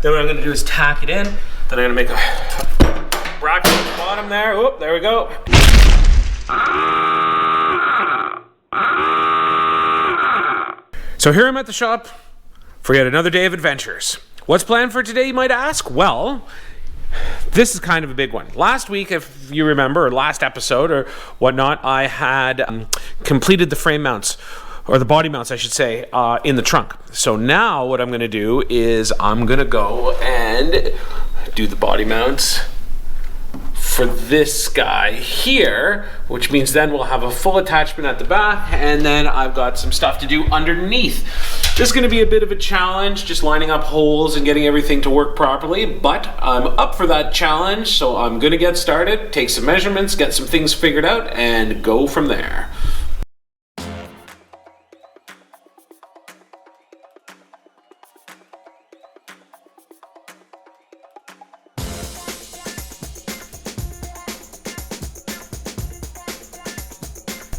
Then what I'm gonna do is tack it in. Then I'm gonna make a bracket at the bottom there. Oop, there we go. So here I'm at the shop for yet another day of adventures. What's planned for today, you might ask? Well, this is kind of a big one. Last week, if you remember, or last episode or whatnot, I had completed the frame mounts, or the body mounts, I should say, in the trunk. So now what I'm going to do is I'm going to go and do the body mounts for this guy here, which means then we'll have a full attachment at the back, and then I've got some stuff to do underneath. This is going to be a bit of a challenge, just lining up holes and getting everything to work properly, but I'm up for that challenge, so I'm going to get started, take some measurements, get some things figured out, and go from there.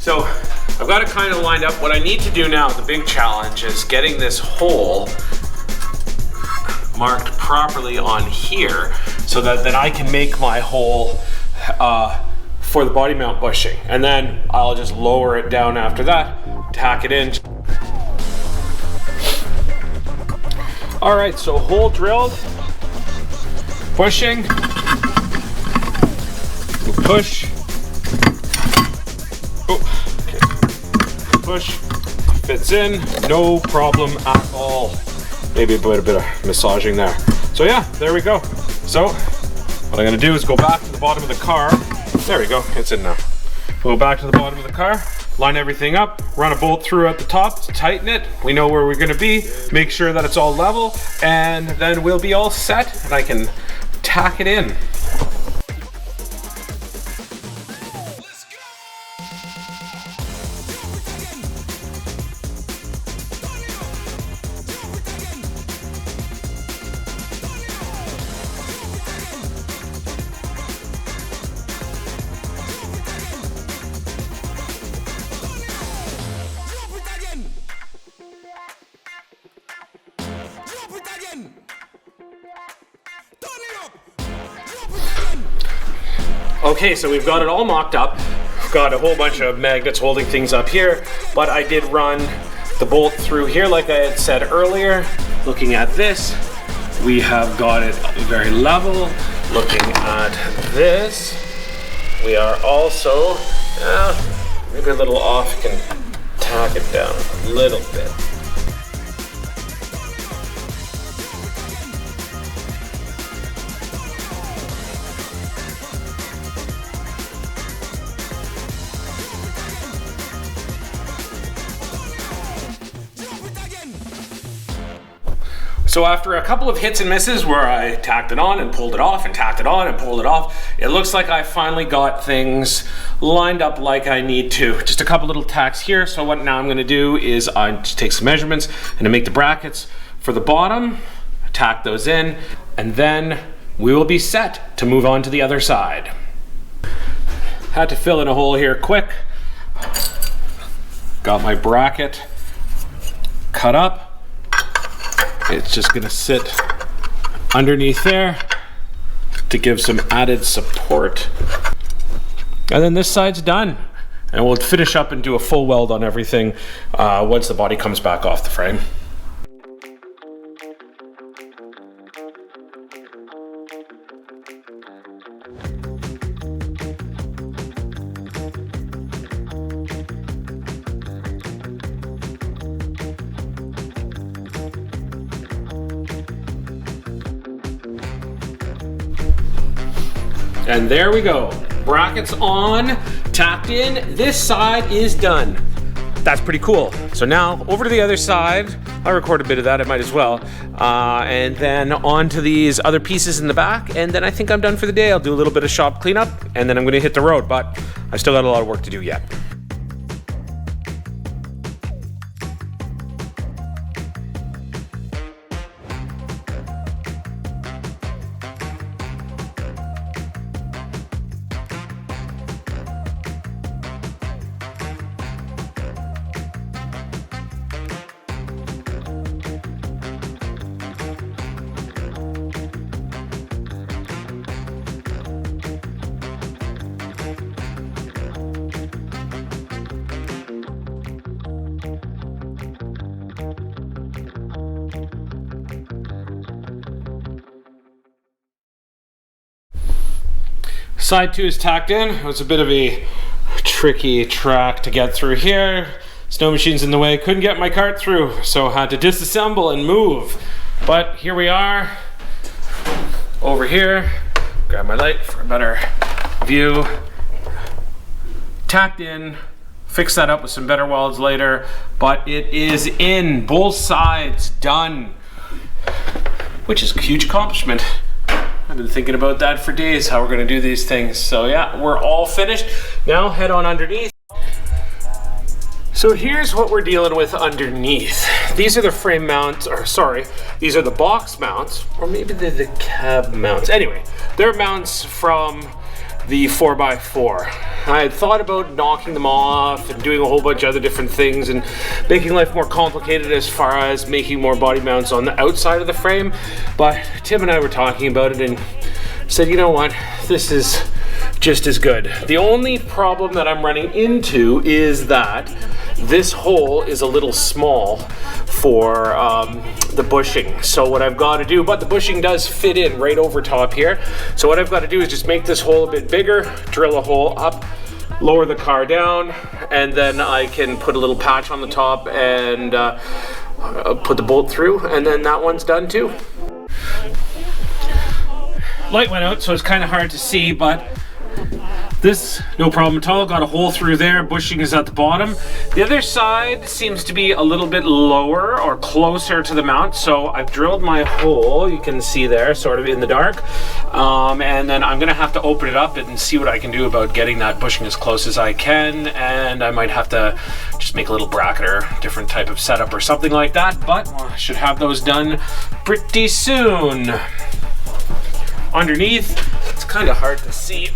So I've got it kind of lined up. What I need to do now, the big challenge, is getting this hole marked properly on here so that then I can make my hole for the body mount bushing. And then I'll just lower it down after that, tack it in. All right, so hole drilled, bushing, push. Push, fits in, no problem at all. Maybe a bit of massaging there. So yeah, there we go. So what I'm gonna do is go back to the bottom of the car. There we go, it's in now. We'll go back to the bottom of the car, line everything up, run a bolt through at the top to tighten it. We know where we're gonna be, make sure that it's all level, and then we'll be all set and I can tack it in. Okay, so we've got it all mocked up. We've got a whole bunch of magnets holding things up here, but I did run the bolt through here like I had said earlier. Looking at this, we have got it very level. Looking at this, we are also, maybe a little off, can tack it down a little bit. So after a couple of hits and misses where I tacked it on and pulled it off and tacked it on and pulled it off, it looks like I finally got things lined up like I need to. Just a couple little tacks here. So what now I'm going to do is I just take some measurements and to make the brackets for the bottom, tack those in, and then we will be set to move on to the other side. Had to fill in a hole here quick. Got my bracket cut up. It's just gonna sit underneath there to give some added support. And then this side's done. And we'll finish up and do a full weld on everything once the body comes back off the frame. And there we go. Brackets on, tacked in. This side is done. That's pretty cool. So now over to the other side. I'll record a bit of that, I might as well. And then on to these other pieces in the back. And then I think I'm done for the day. I'll do a little bit of shop cleanup and then I'm gonna hit the road, but I still got a lot of work to do yet. Side 2 is tacked in. It was a bit of a tricky track to get through here. Snow machine's in the way, couldn't get my cart through, so had to disassemble and move. But here we are, over here. Grab my light for a better view. Tacked in, fix that up with some better welds later, but it is in, both sides done, which is a huge accomplishment. I've been thinking about that for days, how we're gonna do these things. So yeah, we're all finished. Now head on underneath. So here's what we're dealing with underneath. These are the frame mounts, or sorry, these are the box mounts, or maybe they're the cab mounts. Anyway, they're mounts from the 4x4. I had thought about knocking them off and doing a whole bunch of other different things and making life more complicated as far as making more body mounts on the outside of the frame, but Tim and I were talking about it and said, you know what, this is just as good. The only problem that I'm running into is that this hole is a little small for the bushing. So what I've got to do, but the bushing does fit in right over top here. So what I've got to do is just make this hole a bit bigger, drill a hole up, lower the car down, and then I can put a little patch on the top and put the bolt through, and then that one's done too. Light went out, so it's kind of hard to see, but this, no problem at all. Got a hole through there. Bushing is at the bottom. The other side seems to be a little bit lower or closer to the mount. So I've drilled my hole. You can see there, sort of in the dark. And then I'm going to have to open it up and see what I can do about getting that bushing as close as I can. And I might have to just make a little bracket or different type of setup or something like that. But I should have those done pretty soon. Underneath, it's kind of hard to see.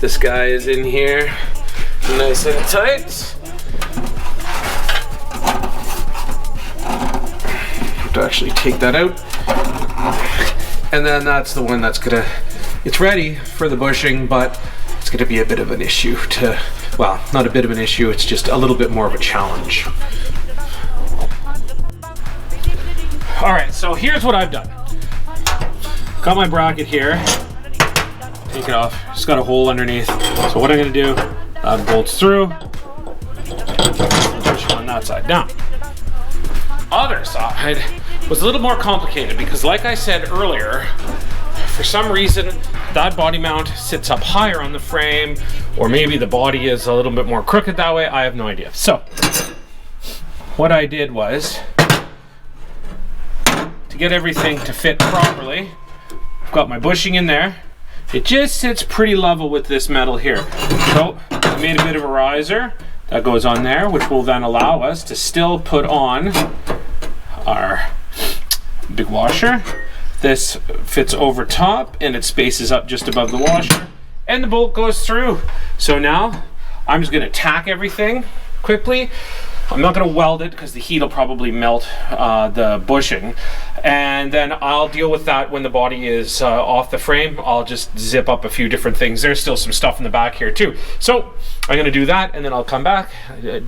This guy is in here, nice and tight. Have to actually take that out. And then that's the one that's gonna, it's ready for the bushing, but it's gonna be a bit of an issue to, well, not a bit of an issue, it's just a little bit more of a challenge. All right, so here's what I've done. Got my bracket here. Take it off. Just got a hole underneath. So what I'm going to do, bolts through. Push on that side. Now, other side was a little more complicated because, like I said earlier, for some reason that body mount sits up higher on the frame, or maybe the body is a little bit more crooked that way. I have no idea. So what I did was, to get everything to fit properly, I've got my bushing in there. It just sits pretty level with this metal here. So I made a bit of a riser that goes on there, which will then allow us to still put on our big washer. This fits over top and it spaces up just above the washer, and the bolt goes through. So now I'm just gonna tack everything quickly. I'm not going to weld it because the heat will probably melt the bushing, and then I'll deal with that when the body is off the frame. I'll just zip up a few different things. There's still some stuff in the back here too. So I'm going to do that, and then I'll come back,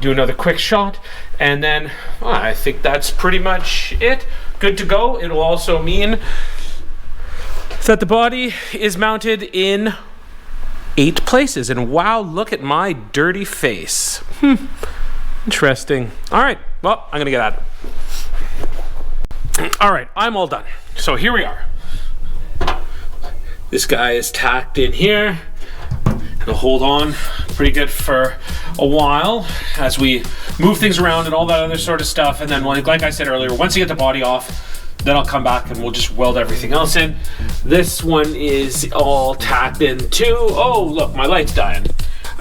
do another quick shot, and then I think that's pretty much it. Good to go. It'll also mean that the body is mounted in 8 places, and wow, look at my dirty face. Interesting. All right, well, I'm gonna get at it. All right, I'm all done. So here we are. This guy is tacked in here. It'll hold on pretty good for a while as we move things around and all that other sort of stuff. And then, like I said earlier, once you get the body off, then I'll come back and we'll just weld everything else in. This one is all tacked in too. Oh, look, my light's dying.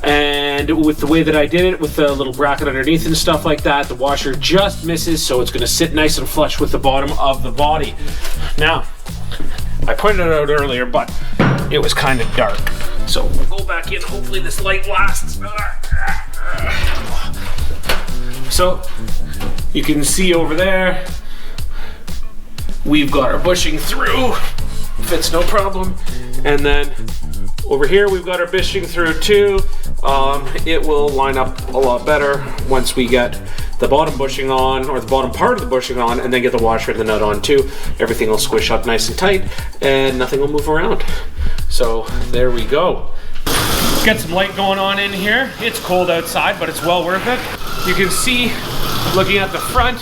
And with the way that I did it, with the little bracket underneath and stuff like that, the washer just misses, so it's going to sit nice and flush with the bottom of the body. Now, I pointed it out earlier, but it was kind of dark. So we'll go back in, hopefully this light lasts. So, you can see over there, we've got our bushing through, fits no problem, and then over here we've got our bushing through too. It will line up a lot better once we get the bottom bushing on, or the bottom part of the bushing on, and then get the washer and the nut on too. Everything will squish up nice and tight, and nothing will move around. So there we go. Get some light going on in here. It's cold outside, but it's well worth it. You can see, looking at the front,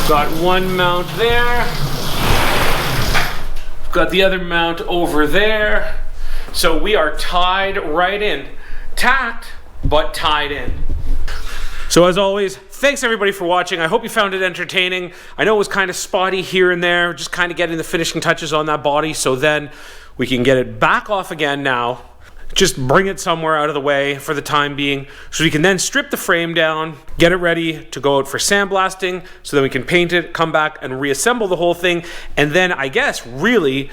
got one mount there. Got the other mount over there. So we are tied right in. Tacked, but tied in. So as always, thanks everybody for watching. I hope you found it entertaining. I know it was kind of spotty here and there, just kind of getting the finishing touches on that body, so then we can get it back off again now. Just bring it somewhere out of the way for the time being, so we can then strip the frame down, get it ready to go out for sandblasting, so then we can paint it, come back and reassemble the whole thing, and then I guess really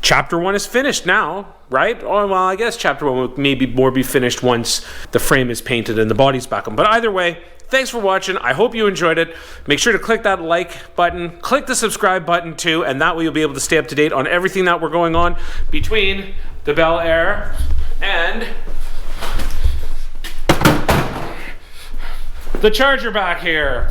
Chapter 1 is finished now, right? Or, well, I guess Chapter 1 will maybe more be finished once the frame is painted and the body's back on. But either way, thanks for watching. I hope you enjoyed it. Make sure to click that like button, click the subscribe button too, and that way you'll be able to stay up to date on everything that we're going on between the Bel Air and the Charger back here.